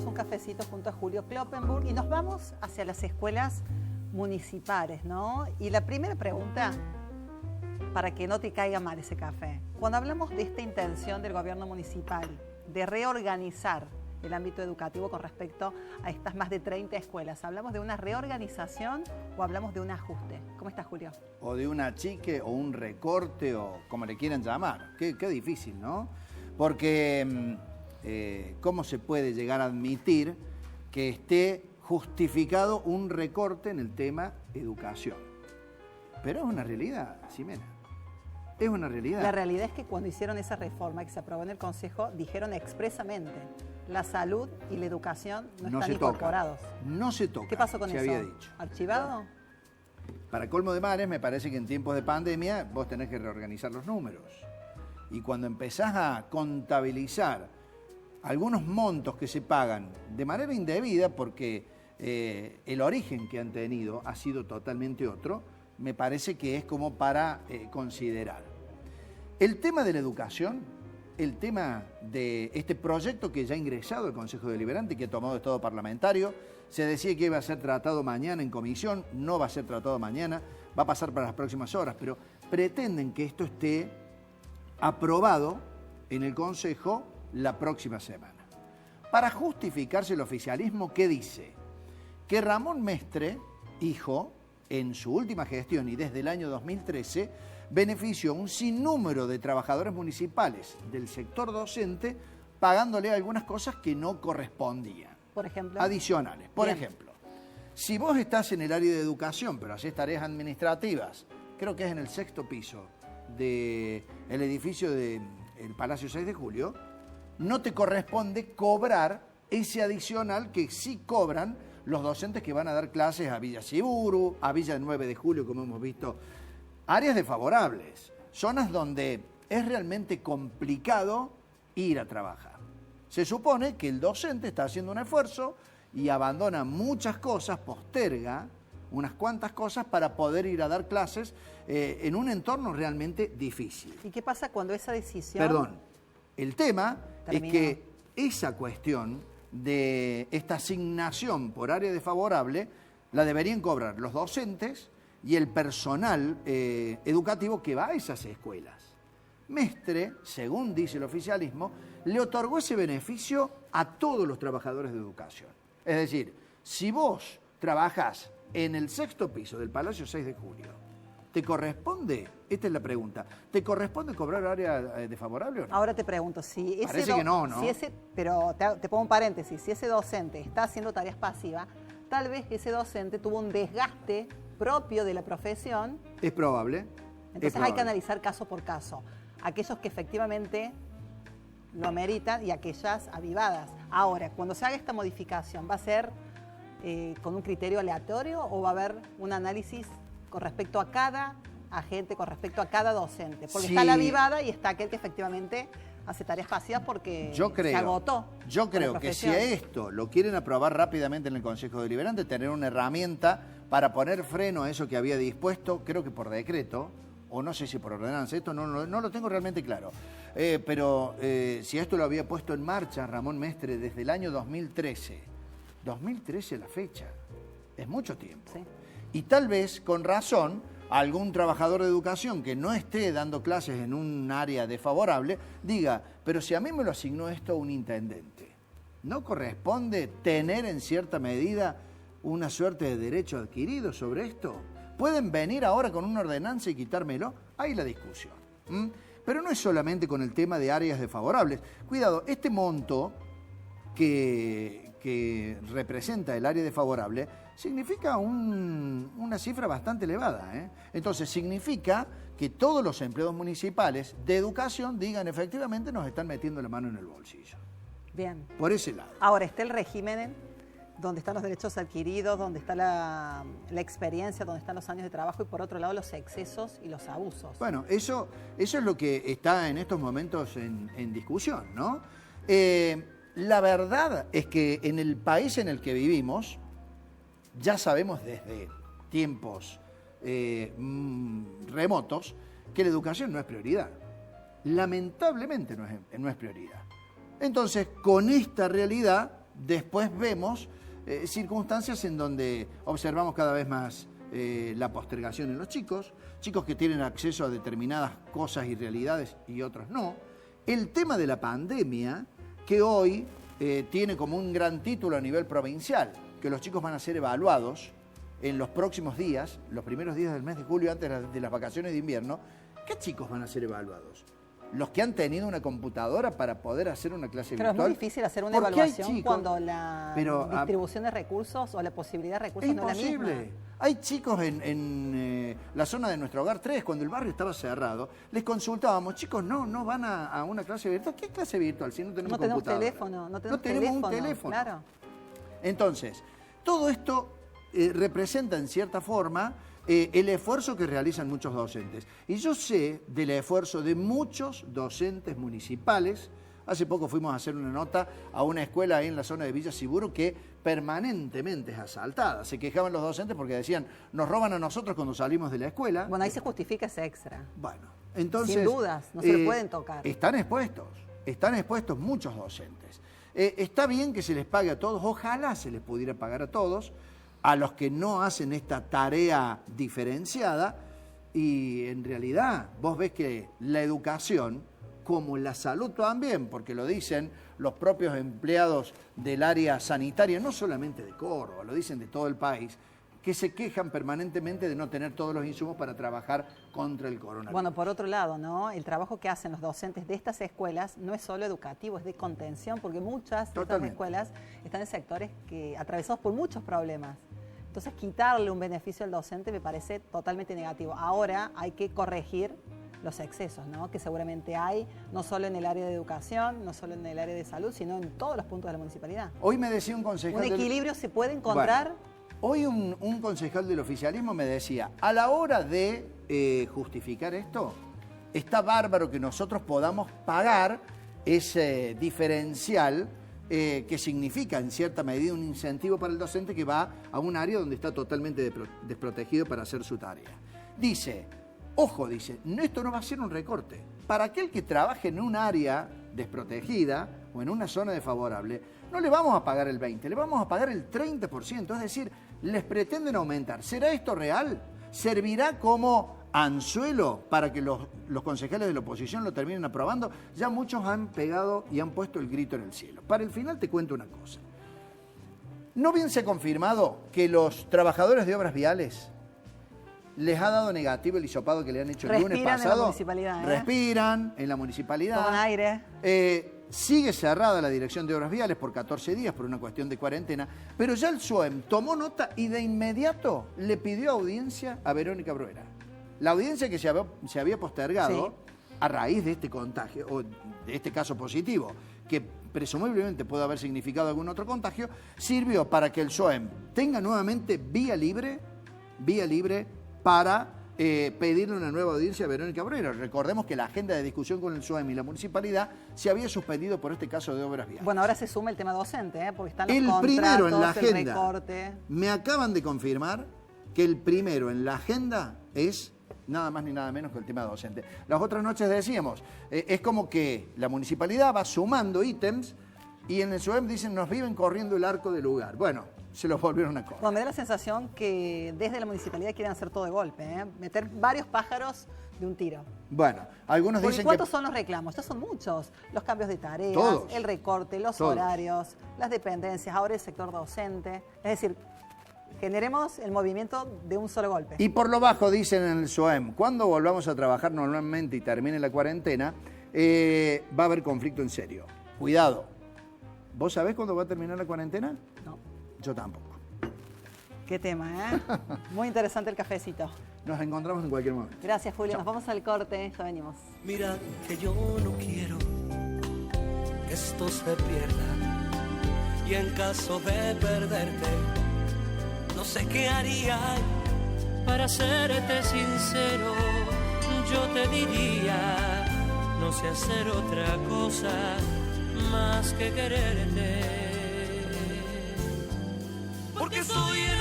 un cafecito junto a Julio Kloppenburg y nos vamos hacia las escuelas municipales, ¿no? Y la primera pregunta, para que no te caiga mal ese café. Cuando hablamos de esta intención del gobierno municipal de reorganizar el ámbito educativo con respecto a estas más de 30 escuelas, ¿hablamos de una reorganización o hablamos de un ajuste? ¿Cómo está, Julio? O de un achique o un recorte o como le quieran llamar. Qué difícil, ¿no? Porque ¿cómo se puede llegar a admitir que esté justificado un recorte en el tema educación? Pero es una realidad, Ximena. Es una realidad. La realidad es que cuando hicieron esa reforma que se aprobó en el Consejo, dijeron expresamente la salud y la educación no están incorporados. No se toca. ¿Qué pasó con eso? Se había dicho. ¿Archivado? Para colmo de males, me parece que en tiempos de pandemia vos tenés que reorganizar los números. Y cuando empezás a contabilizar algunos montos que se pagan de manera indebida, porque el origen que han tenido ha sido totalmente otro, me parece que es como para considerar. El tema de la educación, el tema de este proyecto que ya ha ingresado al Consejo Deliberante, que ha tomado estado parlamentario, se decía que iba a ser tratado mañana en comisión, no va a ser tratado mañana, va a pasar para las próximas horas, pero pretenden que esto esté aprobado en el Consejo la próxima semana. Para justificarse el oficialismo, ¿qué dice? Que Ramón Mestre, hijo, en su última gestión y desde el año 2013, benefició a un sinnúmero de trabajadores municipales del sector docente pagándole algunas cosas que no correspondían. Por ejemplo. Adicionales. Por ejemplo, si vos estás en el área de educación, pero haces tareas administrativas, creo que es en el 6º piso del edificio del Palacio 6 de Julio, no te corresponde cobrar ese adicional que sí cobran los docentes que van a dar clases a Villa Siburu, a Villa 9 de Julio, como hemos visto. Áreas desfavorables, zonas donde es realmente complicado ir a trabajar. Se supone que el docente está haciendo un esfuerzo y abandona muchas cosas, posterga unas cuantas cosas para poder ir a dar clases en un entorno realmente difícil. ¿Y qué pasa cuando esa decisión... Perdón, el tema terminó? Es que esa cuestión de esta asignación por área desfavorable la deberían cobrar los docentes y el personal educativo que va a esas escuelas. Mestre, según dice el oficialismo, le otorgó ese beneficio a todos los trabajadores de educación. Es decir, si vos trabajás en el 6º piso del Palacio 6 de Julio, ¿te corresponde? Esta es la pregunta. ¿Te corresponde cobrar área desfavorable o no? Ahora te pregunto, si ese... Parece que no, ¿no? Si ese, pero te pongo un paréntesis, si ese docente está haciendo tareas pasivas, tal vez ese docente tuvo un desgaste propio de la profesión. Es probable. Entonces hay que analizar caso por caso. Aquellos que efectivamente lo meritan y aquellas avivadas. Ahora, cuando se haga esta modificación, ¿va a ser con un criterio aleatorio o va a haber un análisis con respecto a cada agente, con respecto a cada docente? Porque sí, está la avivada y está aquel que efectivamente hace tareas pasivas porque se agotó. Yo creo que si a esto lo quieren aprobar rápidamente en el Consejo Deliberante, tener una herramienta para poner freno a eso que había dispuesto, creo que por decreto, o no sé si por ordenanza, esto no lo tengo realmente claro, pero si esto lo había puesto en marcha Ramón Mestre desde el año 2013, 2013 la fecha, es mucho tiempo. Sí. Y tal vez, con razón, algún trabajador de educación que no esté dando clases en un área desfavorable, diga, pero si a mí me lo asignó esto un intendente, ¿no corresponde tener en cierta medida una suerte de derecho adquirido sobre esto? ¿Pueden venir ahora con una ordenanza y quitármelo? Ahí la discusión. Pero no es solamente con el tema de áreas desfavorables. Cuidado, este monto que representa el área desfavorable significa una cifra bastante elevada. Entonces significa que todos los empleados municipales de educación digan efectivamente nos están metiendo la mano en el bolsillo. Bien. Por ese lado. Ahora está el régimen donde están los derechos adquiridos, donde está la experiencia, donde están los años de trabajo y por otro lado los excesos y los abusos. Bueno, eso es lo que está en estos momentos en discusión, ¿no? La verdad es que en el país en el que vivimos, ya sabemos desde tiempos remotos que la educación no es prioridad. Lamentablemente no es prioridad. Entonces, con esta realidad después vemos circunstancias en donde observamos cada vez más la postergación en los chicos que tienen acceso a determinadas cosas y realidades y otros no. El tema de la pandemia, que hoy tiene como un gran título a nivel provincial, que los chicos van a ser evaluados en los próximos días, los primeros días del mes de julio, antes de las vacaciones de invierno. ¿Qué chicos van a ser evaluados? Los que han tenido una computadora para poder hacer una clase virtual. Pero es muy difícil hacer una evaluación cuando la distribución de recursos o la posibilidad de recursos no es la misma. Hay chicos en la zona de Nuestro Hogar 3, cuando el barrio estaba cerrado, les consultábamos, chicos, no van a una clase virtual. ¿Qué clase virtual si no tenemos computadora? No tenemos un teléfono. Claro. Entonces, todo esto representa en cierta forma el esfuerzo que realizan muchos docentes. Y yo sé del esfuerzo de muchos docentes municipales. Hace poco fuimos a hacer una nota a una escuela ahí en la zona de Villa Siburo que permanentemente es asaltada. Se quejaban los docentes porque decían, nos roban a nosotros cuando salimos de la escuela. Bueno, ahí se justifica ese extra. Bueno, entonces... Sin dudas, no se le pueden tocar. Están expuestos muchos docentes. Está bien que se les pague a todos, ojalá se les pudiera pagar a todos, a los que no hacen esta tarea diferenciada, y en realidad vos ves que la educación, como la salud también, porque lo dicen los propios empleados del área sanitaria, no solamente de Córdoba, lo dicen de todo el país, que se quejan permanentemente de no tener todos los insumos para trabajar contra el coronavirus. Bueno, por otro lado, ¿no? El trabajo que hacen los docentes de estas escuelas no es solo educativo, es de contención, porque muchas de estas escuelas están en sectores atravesados por muchos problemas. Entonces, quitarle un beneficio al docente me parece totalmente negativo. Ahora hay que corregir los excesos, ¿no? Que seguramente hay, no solo en el área de educación, no solo en el área de salud, sino en todos los puntos de la municipalidad. Hoy me decía un concejal... ¿Un equilibrio se puede encontrar? Bueno, hoy un concejal del oficialismo me decía, a la hora de justificar esto, está bárbaro que nosotros podamos pagar ese diferencial que significa en cierta medida un incentivo para el docente que va a un área donde está totalmente desprotegido para hacer su tarea. Dice, ojo, esto no va a ser un recorte. Para aquel que trabaje en un área desprotegida o en una zona desfavorable, no le vamos a pagar el 20%, le vamos a pagar el 30%, es decir, les pretenden aumentar. ¿Será esto real? ¿Servirá como anzuelo para que los concejales de la oposición lo terminen aprobando? Ya muchos han pegado y han puesto el grito en el cielo. Para el final te cuento una cosa. ¿No bien se ha confirmado que los trabajadores de obras viales les ha dado negativo el hisopado que le han hecho el lunes pasado? Respiran en la municipalidad. Respiran en la municipalidad. Con aire. Sigue cerrada la Dirección de Obras Viales por 14 días por una cuestión de cuarentena, pero ya el SUEM tomó nota y de inmediato le pidió audiencia a Verónica Bruera. La audiencia que se había postergado a raíz de este contagio, o de este caso positivo, que presumiblemente puede haber significado algún otro contagio, sirvió para que el SUEM tenga nuevamente vía libre para pedirle una nueva audiencia a Verónica Bruera. Recordemos que la agenda de discusión con el SUEM y la municipalidad se había suspendido por este caso de obras viales. Bueno, ahora se suma el tema docente, porque están los el contratos, primero en la agenda, el recorte. Me acaban de confirmar que el primero en la agenda es nada más ni nada menos que el tema docente. Las otras noches decíamos, es como que la municipalidad va sumando ítems y en el SUEM dicen nos viven corriendo el arco del lugar. Bueno, se los volvieron a correr. Bueno, me da la sensación que desde la municipalidad quieren hacer todo de golpe, meter varios pájaros de un tiro. Bueno, algunos dicen ¿Cuántos son los reclamos? Estos son muchos. Los cambios de tareas, todos, el recorte, los horarios, las dependencias, ahora el sector docente. Es decir, generemos el movimiento de un solo golpe. Y por lo bajo dicen en el SUEM, cuando volvamos a trabajar normalmente y termine la cuarentena, va a haber conflicto en serio. Cuidado. ¿Vos sabés cuándo va a terminar la cuarentena? No. Yo tampoco. Qué tema, ¿eh? Muy interesante el cafecito. Nos encontramos en cualquier momento. Gracias, Julio. Chao. Nos vamos al corte. Ya venimos. Mira que yo no quiero que esto se pierda. Y en caso de perderte, no sé qué haría. Para serte sincero, yo te diría, no sé hacer otra cosa más que quererte. Porque soy el